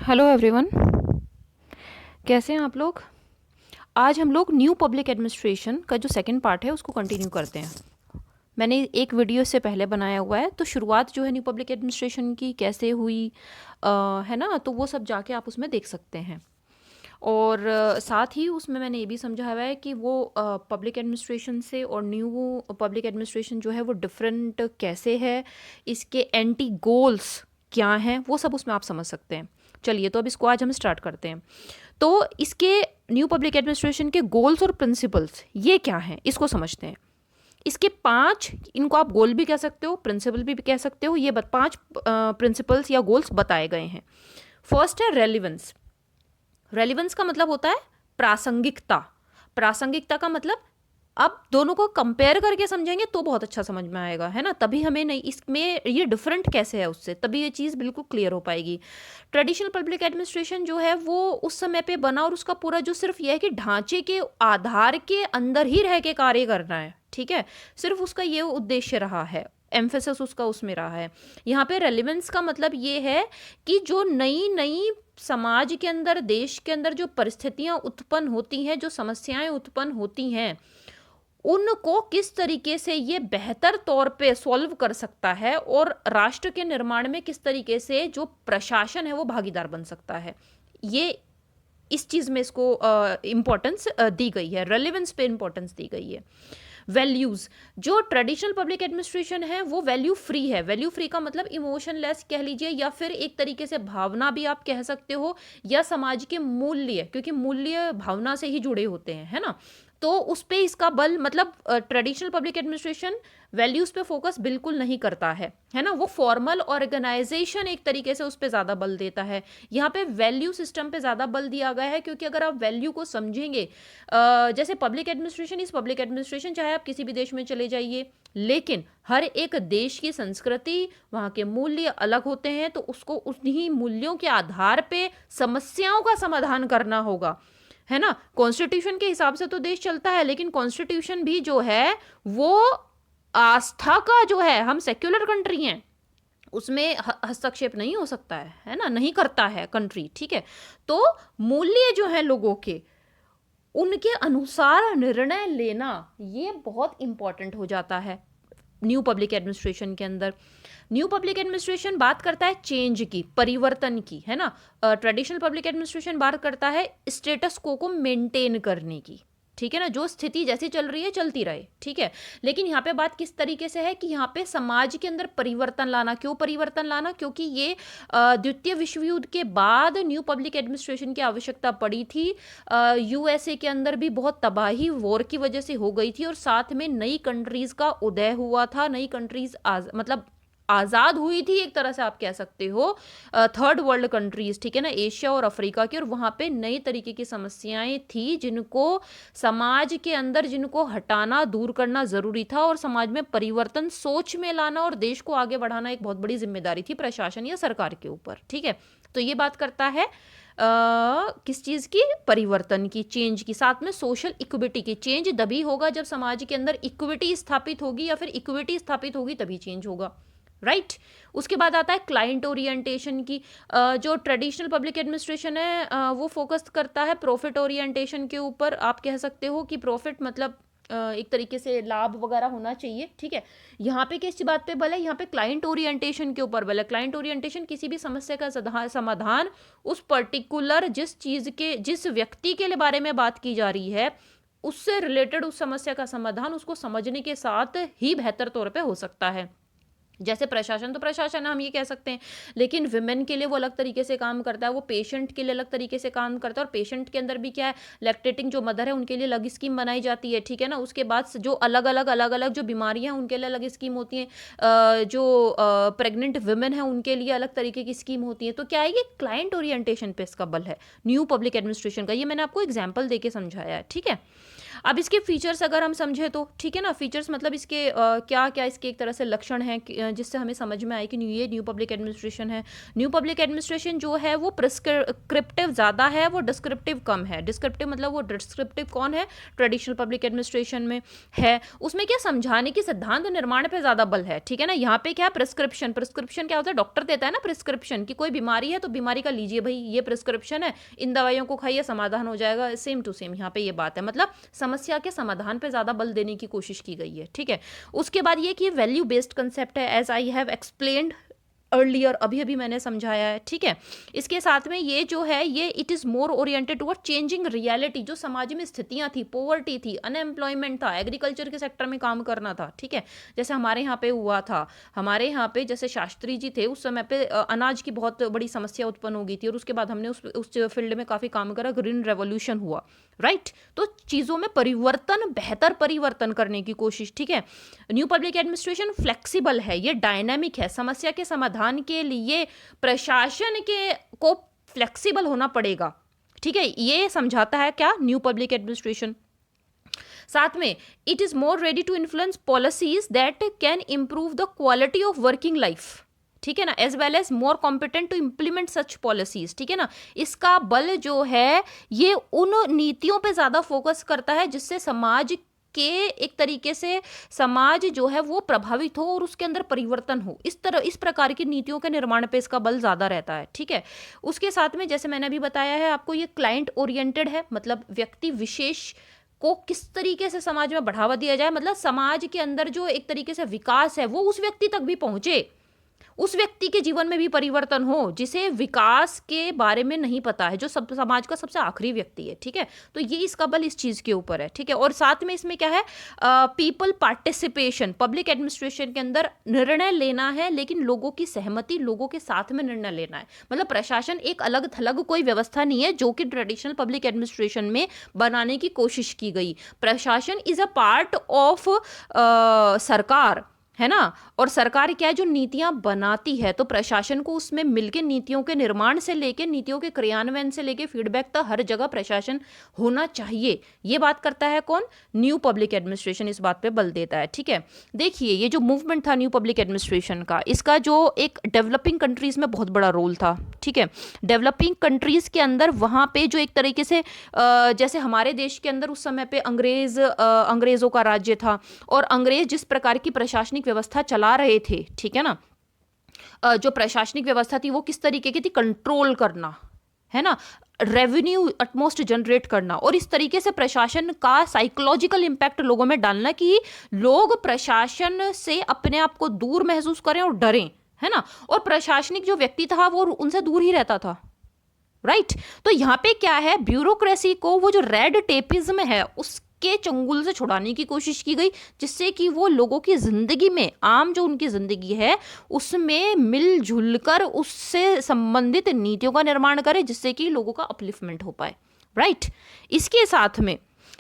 Hello everyone. कैसे हैं आप लोग? आज हम लोग न्यू पब्लिक एडमिनिस्ट्रेशन का जो सेकंड पार्ट है उसको कंटिन्यू करते हैं। मैंने एक वीडियो से पहले बनाया हुआ है, तो शुरुआत जो है न्यू पब्लिक एडमिनिस्ट्रेशन की कैसे हुई है ना, तो वो सब जाके आप उसमें देख सकते हैं। और साथ ही उसमें मैंने ये भी समझाया हुआ है कि वो पब्लिक एडमिनिस्ट्रेशन से और न्यू पब्लिक एडमिनिस्ट्रेशन जो है वो डिफरेंट कैसे है, इसके एंटी गोल्स क्या हैं, वो सब उसमें आप समझ सकते हैं। चलिए, तो अब इसको आज हम स्टार्ट करते हैं। तो इसके न्यू पब्लिक एडमिनिस्ट्रेशन के गोल्स और प्रिंसिपल्स ये क्या हैं, इसको समझते हैं। इसके 5, इनको आप गोल भी कह सकते हो, प्रिंसिपल भी कह सकते हो, ये 5 प्रिंसिपल्स या गोल्स बताए गए हैं। फर्स्ट है रेलिवेंस। रेलिवेंस का मतलब होता है प्रासंगिकता। प्रासंगिकता का मतलब अब दोनों को कंपेयर करके समझेंगे तो बहुत अच्छा समझ में आएगा, है ना। तभी हमें नहीं, इसमें ये डिफरेंट कैसे है उससे, तभी ये चीज़ बिल्कुल क्लियर हो पाएगी। ट्रेडिशनल पब्लिक एडमिनिस्ट्रेशन जो है वो उस समय पे बना, और उसका पूरा जो सिर्फ यह है कि ढांचे के आधार के अंदर ही रह के कार्य करना है, ठीक है। सिर्फ उसका ये उद्देश्य रहा है, एम्फेसिस उसका उसमें रहा है। यहाँ पे रेलिवेंस का मतलब ये है कि जो नई नई समाज के अंदर, देश के अंदर जो परिस्थितियां उत्पन्न होती हैं, जो समस्याएं उत्पन्न होती हैं, उनको किस तरीके से ये बेहतर तौर पे सॉल्व कर सकता है, और राष्ट्र के निर्माण में किस तरीके से जो प्रशासन है वो भागीदार बन सकता है। ये इस चीज़ में इसको इम्पोर्टेंस दी गई है, रेलिवेंस पे इम्पोर्टेंस दी गई है। वैल्यूज़, जो ट्रेडिशनल पब्लिक एडमिनिस्ट्रेशन है वो वैल्यू फ्री है। वैल्यू फ्री का मतलब इमोशनलेस कह लीजिए, या फिर एक तरीके से भावना भी आप कह सकते हो, या समाज के मूल्य, क्योंकि मूल्य भावना से ही जुड़े होते हैं, है ना। तो उस पे इसका बल, मतलब ट्रेडिशनल पब्लिक एडमिनिस्ट्रेशन वैल्यूज पे फोकस बिल्कुल नहीं करता है ना। वो फॉर्मल ऑर्गेनाइजेशन एक तरीके से उस पे ज़्यादा बल देता है। यहाँ पे वैल्यू सिस्टम पे ज़्यादा बल दिया गया है, क्योंकि अगर आप वैल्यू को समझेंगे, जैसे public administration is public administration, चाहे आप किसी भी देश में चले जाइए, लेकिन हर एक देश की संस्कृति, वहाँ के मूल्य अलग होते हैं, तो उसको उन्हीं मूल्यों के आधार पे समस्याओं का समाधान करना होगा, है ना। कॉन्स्टिट्यूशन के हिसाब से तो देश चलता है, लेकिन कॉन्स्टिट्यूशन भी जो है वो आस्था का जो है, हम सेक्युलर कंट्री हैं, उसमें हस्तक्षेप नहीं हो सकता है ना, नहीं करता है कंट्री, ठीक है। तो मूल्य जो है लोगों के, उनके अनुसार निर्णय लेना, ये बहुत इंपॉर्टेंट हो जाता है न्यू पब्लिक एडमिनिस्ट्रेशन के अंदर। न्यू पब्लिक एडमिनिस्ट्रेशन बात करता है चेंज की, परिवर्तन की, है ना। ट्रेडिशनल पब्लिक एडमिनिस्ट्रेशन बात करता है स्टेटस को मेंटेन करने की, ठीक है ना, जो स्थिति जैसी चल रही है चलती रहे, ठीक है। लेकिन यहाँ पे बात किस तरीके से है कि यहाँ पे समाज के अंदर परिवर्तन लाना। क्यों परिवर्तन लाना? क्योंकि ये द्वितीय विश्व युद्ध के बाद न्यू पब्लिक एडमिनिस्ट्रेशन की आवश्यकता पड़ी थी। यूएसए के अंदर भी बहुत तबाही वॉर की वजह से हो गई थी, और साथ में नई कंट्रीज का उदय हुआ था, नई कंट्रीज मतलब आज़ाद हुई थी, एक तरह से आप कह सकते हो, थर्ड वर्ल्ड कंट्रीज, ठीक है ना, एशिया और अफ्रीका की। और वहाँ पे नई तरीके की समस्याएं थी, जिनको समाज के अंदर, जिनको हटाना, दूर करना ज़रूरी था, और समाज में परिवर्तन, सोच में लाना, और देश को आगे बढ़ाना एक बहुत बड़ी जिम्मेदारी थी प्रशासन या सरकार के ऊपर, ठीक है। तो ये बात करता है किस चीज़ की? परिवर्तन की, चेंज की। साथ में सोशल इक्विटी की। चेंज तभी होगा जब समाज के अंदर इक्विटी स्थापित होगी, या फिर इक्विटी स्थापित होगी तभी चेंज होगा, राइट। उसके बाद आता है क्लाइंट ओरिएंटेशन की। जो ट्रेडिशनल पब्लिक एडमिनिस्ट्रेशन है वो फोकस करता है प्रॉफिट ओरिएंटेशन के ऊपर। आप कह सकते हो कि प्रॉफिट मतलब एक तरीके से लाभ वगैरह होना चाहिए, ठीक है। यहाँ पे किस बात पे बल है? यहाँ पे क्लाइंट ओरिएंटेशन के ऊपर बल है। क्लाइंट ओरिएंटेशन किसी भी समस्या का समाधान उस पर्टिकुलर, जिस चीज़ के, जिस व्यक्ति के बारे में बात की जा रही है, उससे रिलेटेड उस समस्या का समाधान उसको समझने के साथ ही बेहतर तौर पे हो सकता है। जैसे प्रशासन, तो प्रशासन हम ये कह सकते हैं, लेकिन विमेन के लिए वो अलग तरीके से काम करता है, वो पेशेंट के लिए अलग तरीके से काम करता है। और पेशेंट के अंदर भी क्या है, लैक्टेटिंग जो मदर है उनके लिए अलग स्कीम बनाई जाती है, ठीक है ना। उसके बाद जो अलग अलग जो बीमारियां हैं उनके लिए अलग स्कीम होती हैं, जो प्रेग्नेंट विमेन है उनके लिए अलग तरीके की स्कीम होती है। तो क्या है, ये क्लाइंट ओरिएंटेशन पे इसका बल है न्यू पब्लिक एडमिनिस्ट्रेशन का। ये मैंने आपको एग्जाम्पल दे के समझाया है, ठीक है। अब इसके फीचर्स अगर हम समझे तो ठीक है ना, फीचर्स मतलब इसके क्या क्या इसके एक तरह से लक्षण हैं जिससे हमें समझ में आए कि ये न्यू पब्लिक एडमिनिस्ट्रेशन है। न्यू पब्लिक एडमिनिस्ट्रेशन जो है वो प्रिस्क्रिप्टिव ज़्यादा है, वो डिस्क्रिप्टिव कम है। डिस्क्रिप्टिव मतलब वो डिस्क्रिप्टिव कौन है, ट्रेडिशनल पब्लिक एडमिनिस्ट्रेशन में है, उसमें क्या समझाने की सिद्धांत निर्माण पे ज़्यादा बल है, ठीक है ना। यहाँ पे क्या है, प्रिस्क्रिप्शन। प्रिस्क्रिप्शन क्या होता है, डॉक्टर देता है ना प्रिस्क्रिप्शन कि कोई बीमारी है तो बीमारी का लीजिए भाई, ये प्रिस्क्रिप्शन है, इन दवाइयों को खाइए समाधान हो जाएगा। सेम टू सेम यहाँ पे ये बात है, मतलब समस्या के समाधान पे ज़्यादा बल देने की कोशिश की गई है, ठीक है। उसके बाद ये कि वैल्यू बेस्ड कंसेप्ट है, as I have explained earlier, अभी अभी मैंने समझाया है, ठीक है। इसके साथ में ये जो है ये it is more oriented toward changing reality, जो समाज में स्थितियां थी, पोवर्टी थी, अनएम्प्लॉयमेंट था, एग्रीकल्चर के सेक्टर में काम करना था, ठीक है। जैसे हमारे यहाँ पे हुआ था, हमारे यहाँ पे जैसे शास्त्री जी थे उस समय पे अनाज की बहुत बड़ी समस्या उत्पन्न हो गई थी, और उसके बाद हमने उस फील्ड में काफ़ी काम करा, ग्रीन रेवोल्यूशन हुआ, राइट। तो चीज़ों में परिवर्तन, बेहतर परिवर्तन करने की कोशिश, ठीक है। न्यू पब्लिक एडमिनिस्ट्रेशन फ्लेक्सिबल है, ये डायनामिक है, समस्या के समाधान के लिए प्रशासन के को फ्लेक्सिबल होना पड़ेगा, ठीक है। ये समझाता है क्या, न्यू पब्लिक एडमिनिस्ट्रेशन। साथ में it is more ready to influence policies that can improve the quality of working life, ठीक है ना, as well as more competent to implement such policies, ठीक है ना। इसका बल जो है ये उन नीतियों पे ज्यादा फोकस करता है जिससे समाज के एक तरीके से समाज जो है वो प्रभावित हो और उसके अंदर परिवर्तन हो, इस प्रकार की नीतियों के निर्माण पे इसका बल ज़्यादा रहता है, ठीक है। उसके साथ में जैसे मैंने अभी बताया है आपको, ये क्लाइंट ओरिएंटेड है, मतलब व्यक्ति विशेष को किस तरीके से समाज में बढ़ावा दिया जाए, मतलब समाज के अंदर जो एक तरीके से विकास है वो उस व्यक्ति तक भी पहुंचे, उस व्यक्ति के जीवन में भी परिवर्तन हो जिसे विकास के बारे में नहीं पता है, जो सब समाज का सबसे आखिरी व्यक्ति है, ठीक है। तो ये इसका बल इस चीज के ऊपर है, ठीक है। और साथ में इसमें क्या है, पीपल पार्टिसिपेशन, पब्लिक एडमिनिस्ट्रेशन के अंदर निर्णय लेना है लेकिन लोगों की सहमति, लोगों के साथ में निर्णय लेना है, मतलब प्रशासन एक अलग थलग कोई व्यवस्था नहीं है जो कि ट्रेडिशनल पब्लिक एडमिनिस्ट्रेशन में बनाने की कोशिश की गई। प्रशासन इज अ पार्ट ऑफ सरकार, है ना, और सरकार क्या है, जो नीतियां बनाती है, तो प्रशासन को उसमें मिलकर नीतियों के निर्माण से लेके नीतियों के क्रियान्वयन से लेके फीडबैक तक हर जगह प्रशासन होना चाहिए। ये बात करता है कौन, न्यू पब्लिक एडमिनिस्ट्रेशन इस बात पे बल देता है, ठीक है। देखिए ये जो मूवमेंट था न्यू पब्लिक एडमिनिस्ट्रेशन का, इसका जो एक डेवलपिंग कंट्रीज में बहुत बड़ा रोल था, ठीक है। डेवलपिंग कंट्रीज के अंदर वहां पे जो एक तरीके से जैसे हमारे देश के अंदर उस समय पे अंग्रेजों का राज्य था, और अंग्रेज जिस प्रकार की प्रशासनिक व्यवस्था चला रहे थे, ठीक है ना, जो प्रशासनिक व्यवस्था थी वो किस तरीके की थी, कंट्रोल करना, है ना, रेवेन्यू अटमोस्ट जनरेट करना, और इस तरीके से प्रशासन का साइकोलॉजिकल इंपैक्ट लोगों में डालना कि लोग प्रशासन से अपने आप को दूर महसूस करें और डरें, है ना। और प्रशासनिक जो व्यक्ति था वो उनसे दूर ही रहता था, राइट। तो यहाँ पे क्या है, ब्यूरोक्रेसी को, वो जो रेड टेपिज्म है उसके चंगुल से छुड़ाने की कोशिश की गई, जिससे कि वो लोगों की जिंदगी में, आम जो उनकी जिंदगी है उसमें मिलजुल कर उससे संबंधित नीतियों का निर्माण करे, जिससे कि लोगों का अपलिफ्टमेंट हो पाए, राइट। इसके साथ में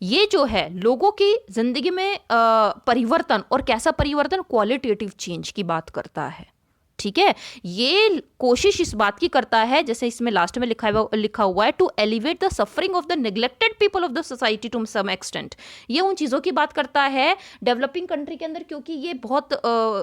ये जो है लोगों की जिंदगी में परिवर्तन, और कैसा परिवर्तन, क्वालिटेटिव चेंज की बात करता है, ठीक है। ये कोशिश इस बात की करता है, जैसे इसमें लास्ट में लिखा हुआ है, to elevate the suffering of the neglected people of the society to some extent. ये उन चीज़ों की बात करता है डेवलपिंग कंट्री के अंदर, क्योंकि ये बहुत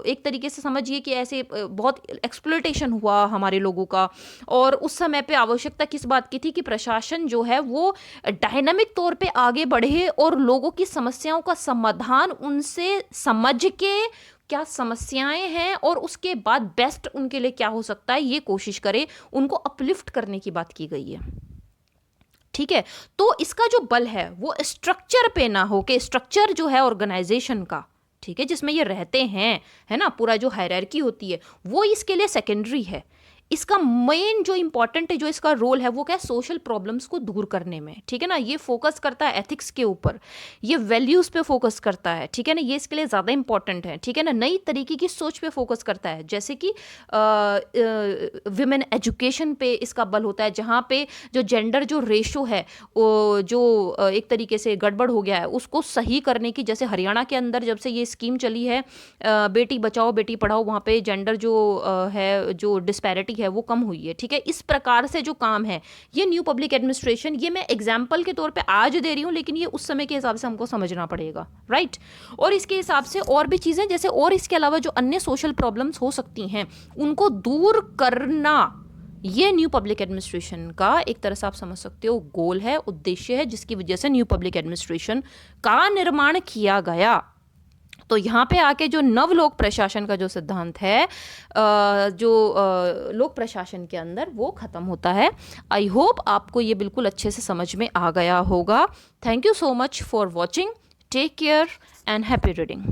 एक तरीके से समझिए कि ऐसे बहुत एक्सप्लॉयटेशन हुआ हमारे लोगों का, और उस समय पे आवश्यकता किस बात की थी कि प्रशासन जो है वो डायनामिक तौर पे आगे बढ़े और लोगों की समस्याओं का समाधान उनसे समझ के, क्या समस्याएं हैं और उसके बाद बेस्ट उनके लिए क्या हो सकता है, ये कोशिश करे, उनको अपलिफ्ट करने की बात की गई है, ठीक है। तो इसका जो बल है वो स्ट्रक्चर पे ना हो, कि स्ट्रक्चर जो है ऑर्गेनाइजेशन का, ठीक है, जिसमें ये रहते हैं, है ना, पूरा जो हायरार्की होती है वो इसके लिए सेकेंडरी है। इसका मेन जो इंपॉर्टेंट है, जो इसका रोल है वो क्या है, सोशल प्रॉब्लम्स को दूर करने में, ठीक है ना। ये फोकस करता है एथिक्स के ऊपर, ये वैल्यूज पे फोकस करता है, ठीक है ना, ये इसके लिए ज़्यादा इंपॉर्टेंट है, ठीक है ना। नई तरीके की सोच पे फोकस करता है, जैसे कि विमेन एजुकेशन पे इसका बल होता है, जहाँ पे जो जेंडर जो रेशो है जो एक तरीके से गड़बड़ हो गया है उसको सही करने की, जैसे हरियाणा के अंदर जब से ये स्कीम चली है बेटी बचाओ बेटी पढ़ाओ, वहाँ पे जेंडर जो है, जो डिस्पैरिटी इनइक्वालिटी है वो कम हुई है, ठीक है। इस प्रकार से जो काम है ये न्यू पब्लिक एडमिनिस्ट्रेशन, ये मैं एग्जाम्पल के तौर पे आज दे रही हूँ, लेकिन ये उस समय के हिसाब से हमको समझना पड़ेगा, राइट। और इसके हिसाब से और भी चीज़ें जैसे, और इसके अलावा जो अन्य सोशल प्रॉब्लम्स हो सकती हैं उनको दूर करना, ये न्यू पब्लिक एडमिनिस्ट्रेशन का एक तरह से आप समझ सकते हो गोल है, उद्देश्य है, जिसकी वजह से न्यू पब्लिक एडमिनिस्ट्रेशन का निर्माण किया गया। तो यहाँ पे आके जो नवलोक प्रशासन का जो सिद्धांत है, जो लोक प्रशासन के अंदर, वो खत्म होता है। आई होप आपको ये बिल्कुल अच्छे से समझ में आ गया होगा। Thank you so much for watching, take care and happy reading.